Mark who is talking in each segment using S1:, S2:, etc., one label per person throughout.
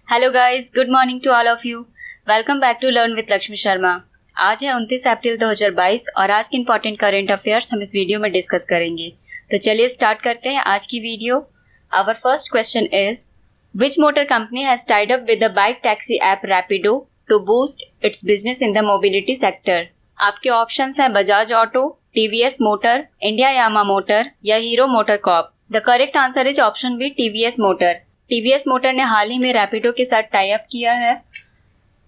S1: Hello guys, good morning to all of you. Welcome back to learn with Lakshmi Sharma. आज है 29 अप्रैल 2022 और आज के इंपॉर्टेंट करंट अफेयर्स हम इस वीडियो में डिस्कस करेंगे। तो चलिए स्टार्ट करते हैं आज की video. Our first question is which motor company has tied up with the bike taxi app Rapido to boost its business in the mobility sector. आपके ऑप्शंस हैं Bajaj auto, TVS motor, India Yamaha motor या Hero motor corp. The correct answer is option B, TVS motor. TVS motor ने हाल ही में रैपिडो के साथ tie up किया है।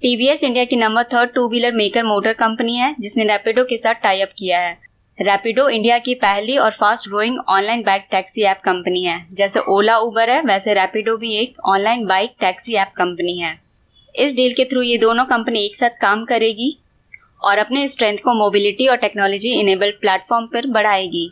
S1: टीवीएस इंडिया की number 3 two wheeler maker motor company है जिसने रैपिडो के साथ टाई अप किया है। रैपिडो इंडिया की पहली और fast growing online bike taxi app company है। जैसे ओला उबर है वैसे रैपिडो भी एक online bike taxi app company है। इस डील के थ्रू ये दोनों कंपनी एक साथ काम करेगी और अपने स्ट्रेंथ को मोबिलिटी और टेक्नोलॉजी इनेबल्ड प्लेटफॉर्म पर बढ़ाएगी।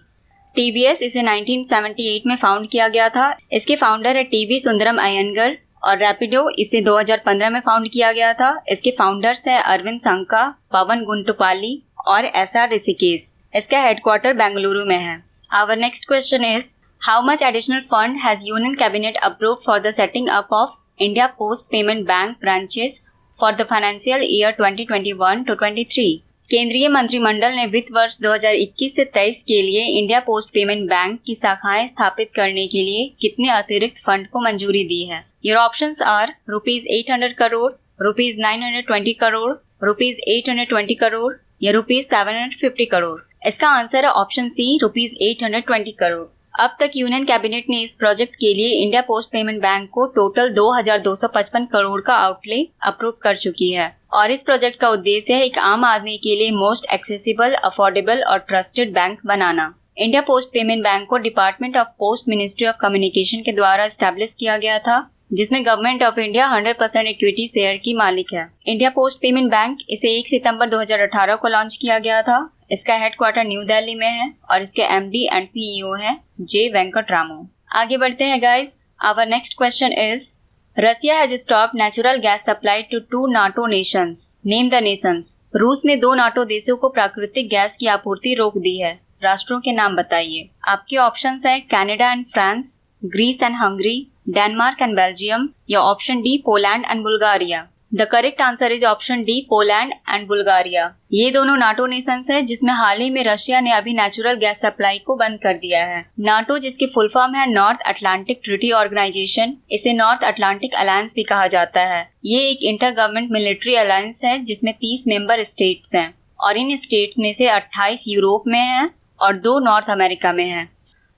S1: टीवीएस इसे 1978 में फाउंड किया गया था। इसके फाउंडर है टीवी सुंदरम अयंगर और रैपिडो इसे 2015 में फाउंड किया गया था। इसके फाउंडर्स है अरविंद संका, पवन गुंटुपाली और एसआर ऋषिकेश। इसका हेडक्वार्टर बेंगलुरु में है। Our next question is how much additional fund has union cabinet approved for the setting up of India post payment bank branches for the financial year 2021-23। केंद्रीय मंत्रिमंडल ने वित्त वर्ष 2021 से 23 के लिए इंडिया पोस्ट पेमेंट बैंक की शाखाएं स्थापित करने के लिए कितने अतिरिक्त फंड को मंजूरी दी है। Your options are ₹800 crore, ₹920 crore, ₹820 crore या ₹750 करोड़। इसका आंसर है ऑप्शन सी, ₹820 करोड़। अब तक यूनियन कैबिनेट ने इस प्रोजेक्ट के लिए इंडिया पोस्ट पेमेंट बैंक को टोटल 2255 करोड़ का आउटले अप्रूव कर चुकी है और इस प्रोजेक्ट का उद्देश्य है एक आम आदमी के लिए मोस्ट एक्सेसिबल, अफोर्डेबल और ट्रस्टेड बैंक बनाना। इंडिया पोस्ट पेमेंट बैंक को department of post, ministry of communication के द्वारा एस्टेब्लिश किया गया था जिसमें government of India 100% equity share की मालिक है। इंडिया पोस्ट पेमेंट बैंक इसे 1 सितंबर 2018 को लॉन्च किया गया था। इसका हेडक्वार्टर न्यू दिल्ली में है और इसके एमडी एंड सीईओ हैं जे वेंकटरामू। आगे बढ़ते हैं guys. Our next question is Russia has stopped natural gas supply to 2 NATO nations. Name the nations. रूस ने 2 नाटो देशों को प्राकृतिक गैस की आपूर्ति रोक दी है। राष्ट्रों के नाम बताइए। आपके ऑप्शंस है Canada and France, Greece and Hungary, Denmark and Belgium या option D Poland and Bulgaria. The correct answer is option D, Poland and Bulgaria. ये दोनों नाटो नेशंस है जिसमें हाल ही में रशिया ने अभी नेचुरल गैस सप्लाई को बंद कर दिया है। नाटो जिसकी फुल फॉर्म है नॉर्थ अटलांटिक ट्रीटी ऑर्गेनाइजेशन, इसे नॉर्थ अटलांटिक अलायंस भी कहा जाता है। ये एक इंटर गवर्नमेंट मिलिट्री अलायंस है जिसमें 30 मेंबर स्टेट्स हैं और इन स्टेट्स में से 28 यूरोप में है और 2 नॉर्थ अमेरिका में है।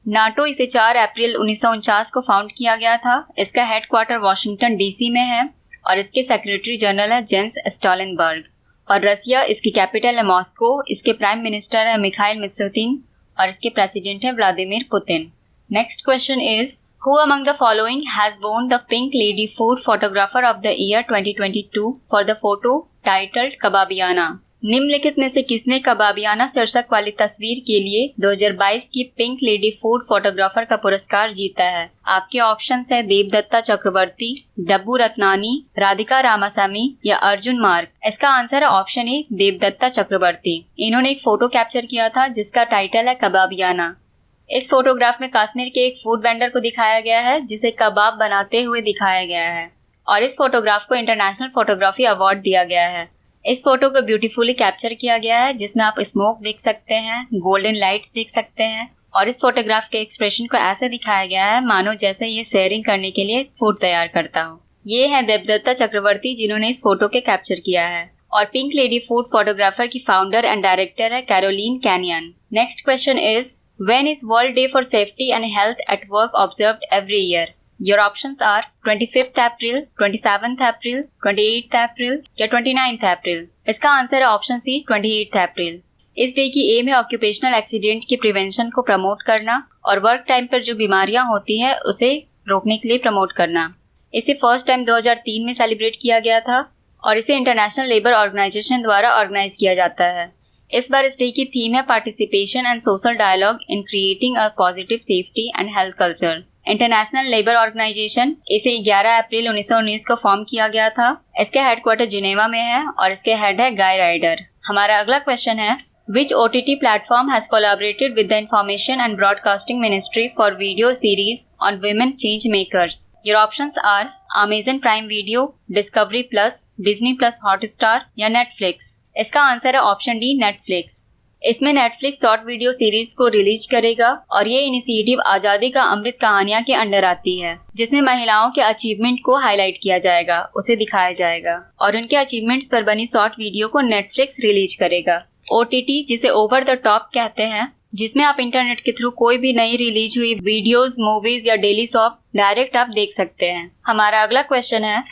S1: नाटो इसे 4 अप्रैल 1949 को फाउंड किया गया था। इसका हेडक्वार्टर वॉशिंगटन डीसी में है और इसके सेक्रेटरी जनरल है जेंस स्टॉलनबर्ग और रसिया इसकी कैपिटल है मॉस्को। इसके प्राइम मिनिस्टर है मिखाइल मित्सोतिन और इसके प्रेसिडेंट है Vladimir Putin. Next question is who among the following has won the pink lady food photographer of the year 2022 for the photo titled कबाबियाना। निम्नलिखित में से किसने कबाबियाना शीर्षक वाली तस्वीर के लिए 2022 की पिंक लेडी फूड फोटोग्राफर का पुरस्कार जीता है। आपके ऑप्शंस है देवदत्ता चक्रवर्ती, डब्बू रत्नानी, राधिका रामासामी या अर्जुन मार्ग। इसका आंसर है ऑप्शन ए, देवदत्ता चक्रवर्ती। इन्होंने एक फोटो कैप्चर किया था जिसका टाइटल है कबाबियाना। इस फोटोग्राफ में कश्मीर के एक फूड वेंडर को दिखाया गया है जिसे कबाब बनाते हुए दिखाया गया है और इस फोटोग्राफ को इंटरनेशनल फोटोग्राफी अवार्ड दिया गया है। इस फोटो को ब्यूटीफुली कैप्चर किया गया है जिसमें आप स्मोक देख सकते हैं, गोल्डन लाइट्स देख सकते हैं और इस फोटोग्राफ के एक्सप्रेशन को ऐसे दिखाया गया है मानो जैसे ये शेयरिंग करने के लिए फूड तैयार करता हो। ये है देवदत्ता चक्रवर्ती जिन्होंने इस फोटो के कैप्चर किया है और पिंक लेडी फूड फोटोग्राफर की फाउंडर एंड डायरेक्टर है Caroline canyon. Next question is when is world day for safety and health at work observed every year. Your options are 25th April, 27th April, 28th April या 29th April। इसका answer है option सी, 28th April। इस day की M है occupational accident की prevention को promote करना और वर्क टाइम पर जो बीमारियां होती है उसे रोकने के लिए प्रमोट करना। इसे फर्स्ट टाइम 2003 में सेलिब्रेट किया गया था और इसे इंटरनेशनल लेबर ऑर्गेनाइजेशन द्वारा ऑर्गेनाइज किया जाता है। इस बार इस डे की थीम है participation and social dialogue in creating a positive safety and health culture. International labour organisation इसे 11 अप्रैल 1919 को फॉर्म किया गया था। इसके हेडक्वार्टर जिनेवा में है और इसके हेड है गाय राइडर। हमारा अगला क्वेश्चन है Which OTT platform has collaborated with the Information and Broadcasting Ministry for video series on women change makers? Your options are Amazon Prime Video, Discovery Plus, Disney Plus Hotstar या Netflix. इसका answer है option D, Netflix. इसमें Netflix short video series को release करेगा और ये initiative आजादी का अमृत कहानियां के अंडर आती है, जिसमें महिलाओं के अचीवमेंट को हाईलाइट किया जाएगा, उसे दिखाया जाएगा और उनके अचीवमेंट्स पर बनी शॉर्ट वीडियो को नेटफ्लिक्स रिलीज करेगा। OTT जिसे ओवर द टॉप कहते हैं, जिसमें आप इंटरनेट के थ्रू कोई भी नई रिलीज हुई वीडियोस, मूवीज या डेली सॉप डायरेक्ट आप देख सकते हैं। हमारा अगला क्वेश्चन है,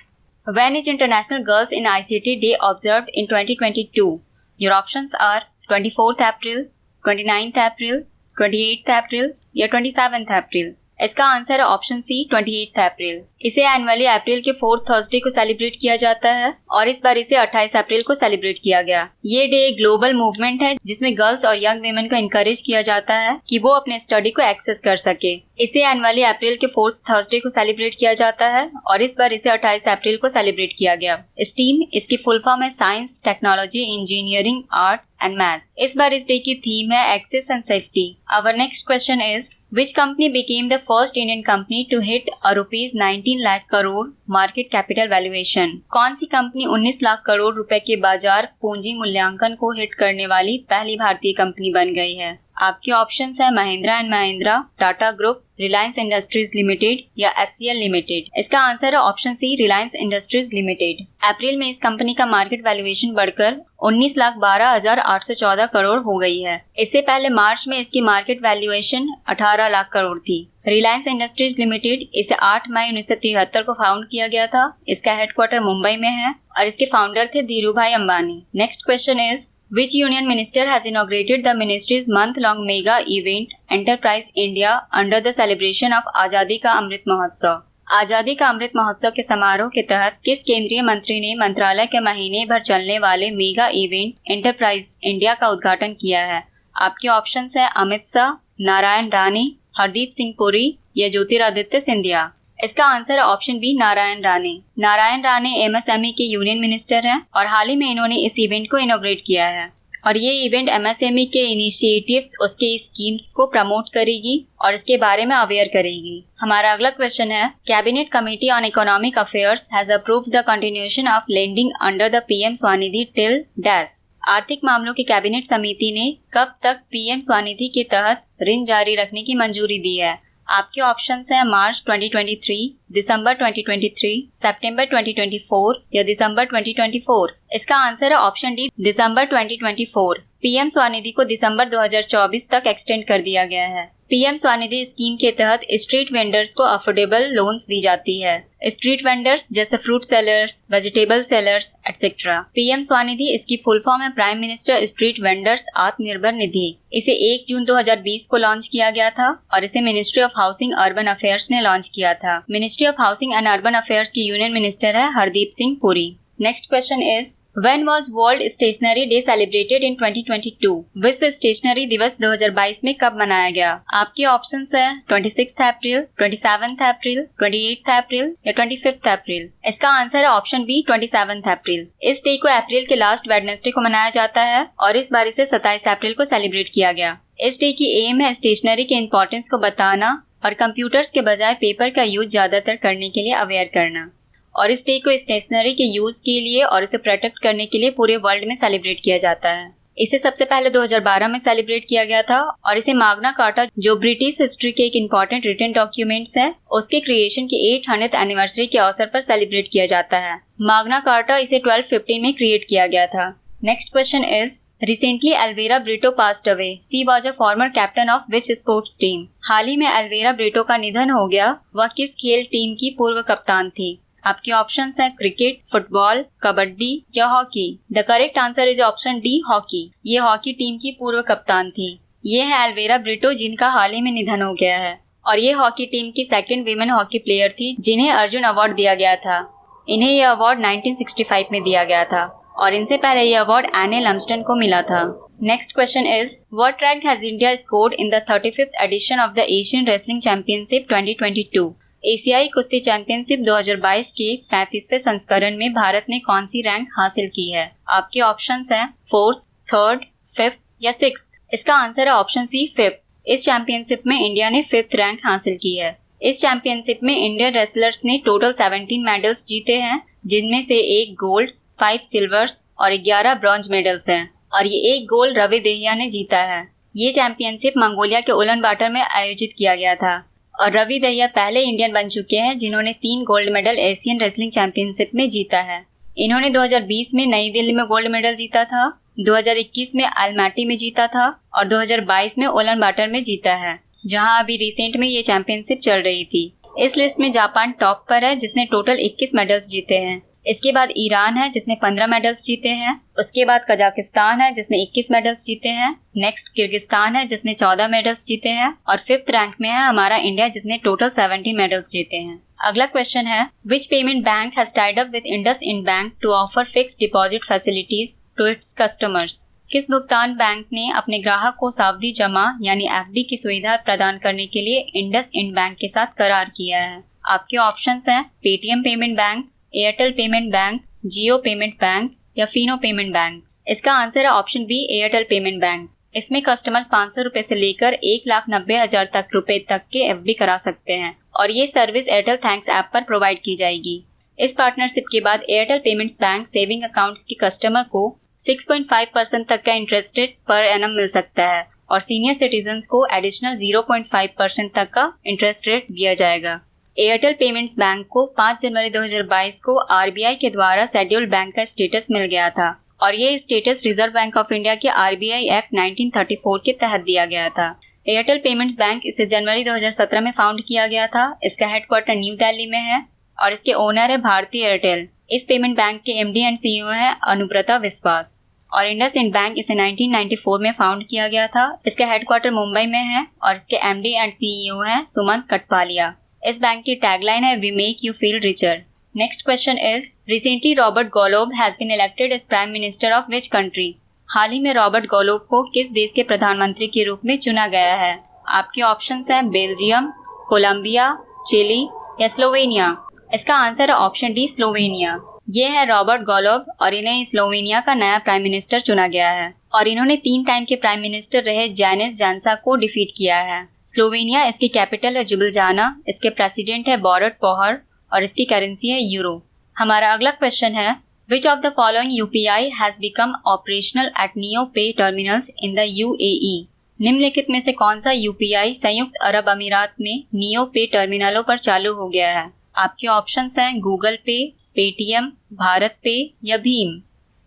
S1: when is International Girls in ICT Day observed in 2022? Your options are 24th April, 29th April, 28th April या 27th अप्रैल। इसका आंसर है ऑप्शन सी, 28th अप्रैल। इसे एनुअली अप्रैल के 4th थर्सडे को सेलिब्रेट किया जाता है और इस बार इसे 28 अप्रैल को सेलिब्रेट किया गया। ये डे एक ग्लोबल मूवमेंट है जिसमें गर्ल्स और यंग वुमेन को इनकरेज किया जाता है कि वो अपने स्टडी को एक्सेस कर सके। इसे एनुअली अप्रैल के 4th थर्सडे को सेलिब्रेट किया जाता है और इस बार इसे 28 अप्रैल को सेलिब्रेट किया गया। STEAM इसकी फुल फॉर्म है science, technology, engineering, arts and math. इस बार इस डे की थीम है access and safety. Our next question is, which company became the first Indian company to hit a rupees 19 lakh crore market capital valuation? कौन सी company 19 lakh crore रुपए के बाजार पूंजी मूल्यांकन को हिट करने वाली पहली भारतीय कंपनी बन गई है? आपके ऑप्शंस है Mahindra and Mahindra, Tata group, Reliance industries limited या HCL लिमिटेड। इसका आंसर है option C, Reliance industries limited. April में इस कंपनी का मार्केट वैल्यूएशन बढ़कर 19,12,814 करोड़ हो गई है। इससे पहले मार्च में इसकी मार्केट वैल्यूएशन 18 लाख करोड़ थी। रिलायंस इंडस्ट्रीज लिमिटेड इसे 8 मई 1973 को फाउंड किया गया था। इसका हेडक्वार्टर मुंबई में है और इसके फाउंडर थे Dhirubhai Ambani. Next question is, which union minister has inaugurated the ministry's month-long mega event Enterprise India under the celebration of आजादी का अमृत महोत्सव? आजादी का अमृत महोत्सव के समारोह के तहत किस केंद्रीय मंत्री ने मंत्रालय के महीने भर चलने वाले मेगा इवेंट एंटरप्राइज इंडिया का उद्घाटन किया है? आपके ऑप्शंस है अमित शाह, नारायण राणे, हरदीप सिंह पुरी या ज्योतिरादित्य सिंधिया। इसका आंसर है option B, Narayan Rane. Narayan Rane MSME के यूनियन मिनिस्टर हैं और हाल ही में इन्होंने इस इवेंट को इनॉग्रेट किया है और ये इवेंट MSME के इनिशिएटिव्स, उसके स्कीम्स को प्रमोट करेगी और इसके बारे में अवेयर करेगी। हमारा अगला क्वेश्चन है, cabinet committee on economic affairs has approved the continuation of lending under the PM Svanidhi till dash. आर्थिक मामलों की कैबिनेट समिति ने कब तक PM स्वनिधि के तहत ऋण जारी रखने की मंजूरी दी है? आपके ऑप्शंस हैं मार्च 2023, दिसंबर 2023, सितंबर 2024 या दिसंबर 2024। इसका आंसर है ऑप्शन डी, दिसंबर 2024। PM स्वनिधि को दिसंबर 2024 तक एक्सटेंड कर दिया गया है। PM स्वनिधि स्कीम के तहत स्ट्रीट वेंडर्स को अफोर्डेबल लोन्स दी जाती है। स्ट्रीट वेंडर्स जैसे fruit sellers, vegetable sellers etcetera. PM Svanidhi इसकी फुल फॉर्म है prime minister street vendors Atmanirbhar Nidhi. इसे 1 जून 2020 को लॉन्च किया गया था और इसे ministry of housing urban affairs ने लॉन्च किया था। Ministry of housing and urban affairs की यूनियन मिनिस्टर है Hardeep Singh Puri. Next question is, When was World Stationery Day celebrated in 2022? विश्व स्टेशनरी दिवस 2022 में कब मनाया गया? आपके ऑप्शंस है 26 अप्रैल, 27 अप्रैल, 28 अप्रैल या 25 अप्रैल। इसका आंसर है ऑप्शन बी, 27 अप्रैल। इस डे को अप्रैल के लास्ट वेडनेसडे को मनाया जाता है और इस बार इसे 27 अप्रैल को सेलिब्रेट किया गया। इस डे की एम है स्टेशनरी के इम्पोर्टेंस को बताना और कंप्यूटर्स के बजाय पेपर का यूज ज्यादातर करने के लिए अवेयर करना। और इस डे को स्टेशनरी के यूज के लिए और इसे प्रोटेक्ट करने के लिए पूरे वर्ल्ड में सेलिब्रेट किया जाता है। इसे सबसे पहले 2012 में सेलिब्रेट किया गया था और इसे मैग्ना कार्टा, जो ब्रिटिश हिस्ट्री के एक इम्पॉर्टेंट रिटन डॉक्यूमेंट्स है, उसके क्रिएशन की 800th एनिवर्सरी के अवसर पर सेलिब्रेट किया जाता है। मैग्ना कार्टा इसे 1215 में क्रिएट किया गया था। Next question is, Recently, Alvira Brito passed away. She was a former captain of which sports team? हाल ही में अल्वेरा ब्रिटो का निधन हो गया। वह किस खेल टीम की पूर्व कप्तान थी? आपके ऑप्शंस हैं क्रिकेट, फुटबॉल, कबड्डी या hockey. The correct answer is option D, hockey. ये हॉकी टीम की पूर्व कप्तान थी। ये है अल्वेरा ब्रिटो, जिनका हाल ही में निधन हो गया है और ये हॉकी टीम की सेकंड वीमेन हॉकी प्लेयर थी जिन्हें अर्जुन अवार्ड दिया गया था। इन्हें यह अवार्ड 1965 में दिया गया था और इनसे पहले यह अवार्ड एने लम्सटन को मिला था। Next question is, what rank has India scored in the 35th edition of the Asian wrestling championship 2022? एशियाई कुश्ती चैंपियनशिप 2022 के 35वें संस्करण में भारत ने कौन सी रैंक हासिल की है? आपके ऑप्शंस हैं 4th, 3rd, 5th या 6th। इसका आंसर है ऑप्शन सी, 5th। इस चैंपियनशिप में इंडिया ने 5th रैंक हासिल की है। इस चैंपियनशिप में इंडियन रेसलर्स ने टोटल 17 मेडल्स जीते हैं, जिनमें से 1 गोल्ड, 5 सिल्वर्स और 11 ब्रॉन्ज मेडल्स हैं, और ये 1 गोल्ड रवि दहिया ने जीता है। ये चैंपियनशिप मंगोलिया के उलानबाटर में आयोजित किया गया था और रवि दहिया पहले इंडियन बन चुके हैं जिन्होंने 3 gold medal Asian wrestling championship में जीता है। इन्होंने 2020 में नई दिल्ली में गोल्ड मेडल जीता था, 2021 में अल्माटी में जीता था और 2022 में उलानबाटर में जीता है, जहां अभी रिसेंट में ये चैंपियनशिप चल रही थी। इस लिस्ट में जापान टॉप पर है जिसने टोटल 21 मेडल्स जीते हैं। इसके बाद ईरान है जिसने 15 मेडल्स जीते हैं। उसके बाद कजाकिस्तान है जिसने 21 मेडल्स जीते हैं। नेक्स्ट किर्गिस्तान है जिसने 14 मेडल्स जीते हैं और 5th रैंक में है हमारा इंडिया जिसने टोटल 70 मेडल्स जीते हैं। अगला क्वेश्चन है, which payment bank has tied up with IndusInd bank to offer fixed deposit facilities to its customers? किस भुगतान बैंक ने अपने ग्राहक को सावधि जमा यानी एफडी की सुविधा प्रदान करने के लिए इंडसइंड बैंक के साथ करार किया है? आपके ऑप्शंस हैं Paytm payment bank, Airtel payment bank, Jio payment bank या फिनो पेमेंट बैंक। इसका आंसर है option B, Airtel payment bank. इसमें कस्टमर्स 500 रुपए से लेकर 1,90,000 रुपए तक के एफडी करा सकते हैं और ये सर्विस एयरटेल थैंक्स ऐप पर प्रोवाइड की जाएगी। इस पार्टनरशिप के बाद Airtel payments bank saving accounts के कस्टमर को 6.5% तक का इंटरेस्ट रेट पर एनम मिल सकता है और सीनियर सिटीजन्स को एडिशनल 0.5% तक का इंटरेस्ट रेट दिया जाएगा। एयरटेल पेमेंट्स बैंक को 5 जनवरी 2022 को आरबीआई के द्वारा शेड्यूल्ड बैंक का स्टेटस मिल गया था और ये status reserve bank of India के आरबीआई एक्ट 1934 के तहत दिया गया था। एयरटेल पेमेंट्स बैंक इसे जनवरी 2017 में फाउंड किया गया था। इसका हेडक्वार्टर न्यू दिल्ली में है और इसके ओनर है भारती एयरटेल। इस पेमेंट बैंक के एमडी एंड सीईओ है अनुब्रता विश्वास और इंडसइंड बैंक इसे 1994 में फाउंड किया गया था। इसका हेडक्वार्टर मुंबई में है और इसके एमडी एंड सीईओ है सुमंत कटपालिया। इस बैंक की टैगलाइन है we make you feel richer. Next question is, recently Robert Golob has been elected as prime minister of which country? हाल ही में रॉबर्ट गोलोब को किस देश के प्रधानमंत्री के रूप में चुना गया है? आपके ऑप्शंस हैं बेल्जियम, कोलंबिया, चिली या स्लोवेनिया। इसका आंसर है ऑप्शन डी, स्लोवेनिया। ये है रॉबर्ट गोलोब और इन्हें स्लोवेनिया का नया प्राइम मिनिस्टर चुना गया है और इन्होंने 3 टाइम के प्राइम मिनिस्टर रहे जानिस जानसा को डिफीट किया है। स्लोवेनिया, इसकी कैपिटल है जुबिलजाना, इसके प्रेसिडेंट है बोरुट पहोर और इसकी करेंसी है यूरो। हमारा अगला क्वेश्चन है, which of the following UPI has become operational at NeoPay terminals in the UAE? निम्नलिखित में से कौन सा यूपीआई संयुक्त अरब अमीरात में नियो पे टर्मिनलों पर चालू हो गया है? आपके ऑप्शंस हैं गूगल पे, पेटीएम, भारत पे या भीम।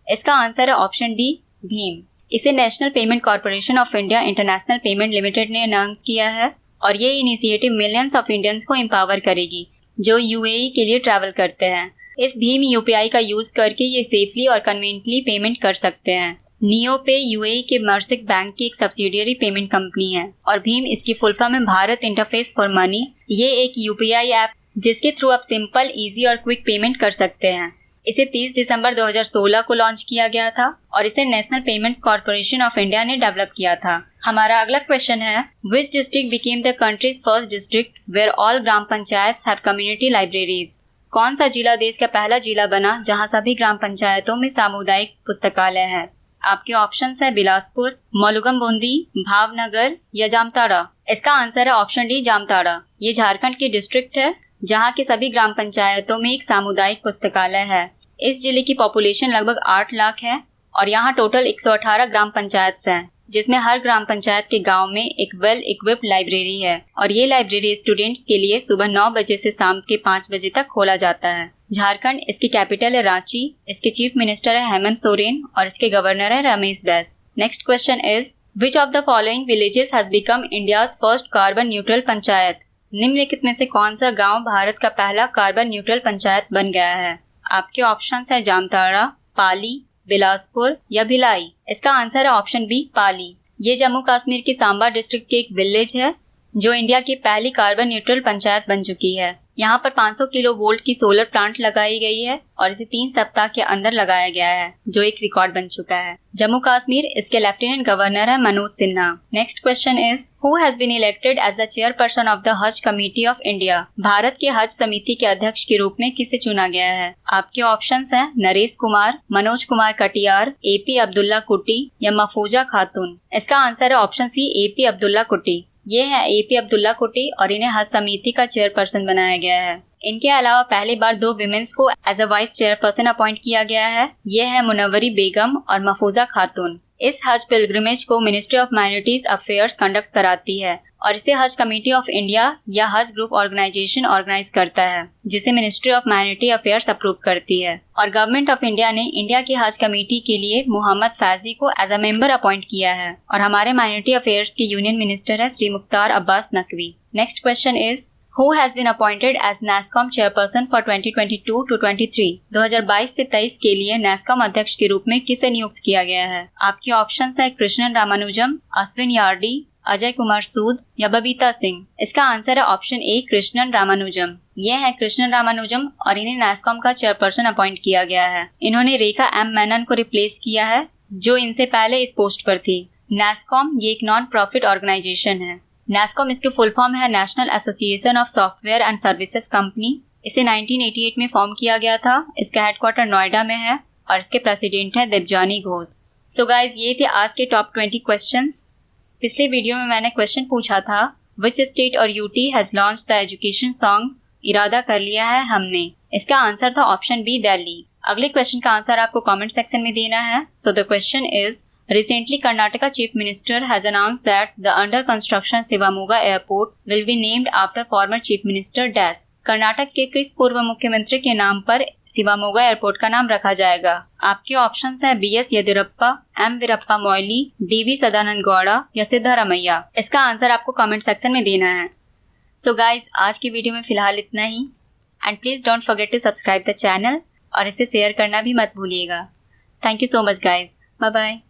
S1: इसका आंसर है ऑप्शन डी, भीम। इसे national payment corporation of India international payment limited ने अनाउंस किया है और ये इनिशिएटिव मिलियंस ऑफ इंडियंस को एम्पावर करेगी जो यूएई के लिए ट्रैवल करते हैं। इस भीम यूपीआई का यूज करके ये सेफली और कन्वीनियंटली पेमेंट कर सकते हैं। नियो पे यूएई के मर्सिक बैंक की एक सब्सिडियरी पेमेंट कंपनी है और भीम इसकी फुल फॉर्म है भारत इंटरफेस फॉर मनी। ये एक यूपीआई ऐप जिसके थ्रू आप सिंपल, इजी और क्विक पेमेंट कर सकते हैं। इसे 30 दिसंबर 2016 को लॉन्च किया गया था और इसे National Payments Corporation of India ने डेवलप किया था। हमारा अगला क्वेश्चन है, which district became the country's first district where all gram panchayat have community libraries? कौन सा जिला देश का पहला जिला बना जहां सभी ग्राम पंचायतों में सामुदायिक पुस्तकालय है? आपके ऑप्शंस है बिलासपुर, मौलुगम बूंदी, भावनगर या जामताड़ा। इसका आंसर है ऑप्शन डी, जामताड़ा। ये झारखंड की डिस्ट्रिक्ट है जहाँ के सभी ग्राम पंचायतों में एक सामुदायिक पुस्तकालय है। इस जिले की पॉपुलेशन लगभग 8 लाख है और यहाँ टोटल 118 ग्राम पंचायत हैं, जिसमें हर ग्राम पंचायत के गांव में एक वेल इक्विप्ड लाइब्रेरी है और ये लाइब्रेरी स्टूडेंट्स के लिए सुबह 9 बजे से शाम के 5 बजे तक खोला जाता है। झारखंड, इसकी कैपिटल है रांची, इसके चीफ मिनिस्टर है हेमंत सोरेन और इसके गवर्नर है Ramesh Bais. Next question is, which of the following villages has become India's first carbon neutral panchayat? निम्नलिखित में से कौन सा गांव भारत का पहला कार्बन न्यूट्रल पंचायत बन गया है? आपके ऑप्शंस है जामताड़ा, पाली, बिलासपुर या भिलाई। इसका आंसर है ऑप्शन बी, पाली। ये जम्मू कश्मीर की सांबा डिस्ट्रिक्ट की एक विलेज है जो इंडिया की पहली कार्बन न्यूट्रल पंचायत बन चुकी है। यहाँ पर 500 किलो वोल्ट की सोलर प्लांट लगाई गई है और इसे 3 सप्ताह के अंदर लगाया गया है, जो एक रिकॉर्ड बन चुका है। जम्मू कश्मीर, इसके लेफ्टिनेंट गवर्नर है Manoj Sinha. Next question is, who has been elected as the chairperson of the Haj Committee of India? Bharat के हज समिति के अध्यक्ष के रूप में किसे चुना गया है? आपके ऑप्शंस हैं नरेश कुमार, मनोज कुमार कटियार, एपी अब्दुल्ला कुट्टी या महफूजा खातून। इसका आंसर है ऑप्शन सी, एपी अब्दुल्ला कुट्टी। ये है AP अब्दुल्ला कुटी और इन्हें हज समिति का चेयरपर्सन बनाया गया है। इनके अलावा पहली बार 2 विमेंस को as a vice chairperson appoint किया गया है। ये है मुनव्वरी बेगम और महफूजा खातून। इस हज पिलग्रिमेज को ministry of minorities affairs conduct कराती है और इसे हज कमेटी ऑफ इंडिया या हज ग्रुप ऑर्गेनाइजेशन ऑर्गेनाइज करता है, जिसे ministry of minority affairs approve करती है। और गवर्नमेंट ऑफ इंडिया ने इंडिया की हज कमेटी के लिए मोहम्मद फैजी को एज अ मेंबर अपॉइंट किया है और हमारे माइनॉरिटी अफेयर्स के यूनियन मिनिस्टर है Shri Mukhtar Abbas Naqvi. Next question is Who has been appointed as NASSCOM chairperson for 2022 to 23? 2022 से 23 के लिए NASSCOM अध्यक्ष के रूप में किसे नियुक्त किया गया है? आपके ऑप्शंस है कृष्णन रामानुजम, अश्विन यार्डी, अजय कुमार सूद या बबीता सिंह। इसका आंसर है ऑप्शन ए कृष्णन रामानुजम। ये है कृष्णन रामानुजम और इन्हें NASSCOM का चेयरपर्सन अपॉइंट किया गया है। इन्होंने रेखा M मेनन को रिप्लेस किया है जो इनसे पहले इस पोस्ट पर थी। NASSCOM ये एक नॉन प्रॉफिट ऑर्गेनाइजेशन है। NASSCOM इसके फुल फॉर्म है national association of software and services company. इसे 1988 में फॉर्म किया गया था। इसका हेडक्वार्टर नोएडा में है और इसके प्रेसिडेंट है देवजानी घोष। सो गाइज, ये थे आज के टॉप 20 क्वेश्चंस। पिछले वीडियो में मैंने क्वेश्चन पूछा था विच स्टेट और UT has launch the education song इरादा कर लिया है हमने। इसका आंसर था ऑप्शन बी दिल्ली। अगले क्वेश्चन का आंसर आपको कमेंट सेक्शन में देना है। So the question is Recently, Karnataka Chief Minister has announced that the under construction Shivamoga Airport will be named after former Chief Minister Dash. Karnataka के किस पूर्व मुख्यमंत्री के नाम पर शिवामोगा एयरपोर्ट का नाम रखा जाएगा? आपके ऑप्शंस हैं BS Yediyurappa, M Veerappa Moily, DV Sadananda Gowda या सिद्धारमैया। इसका आंसर आपको कमेंट सेक्शन में देना है। सो गाइज, आज की वीडियो में फिलहाल इतना ही and please don't forget to subscribe the channel और इसे शेयर करना भी मत भूलिएगा। Thank you so much guys. Bye bye.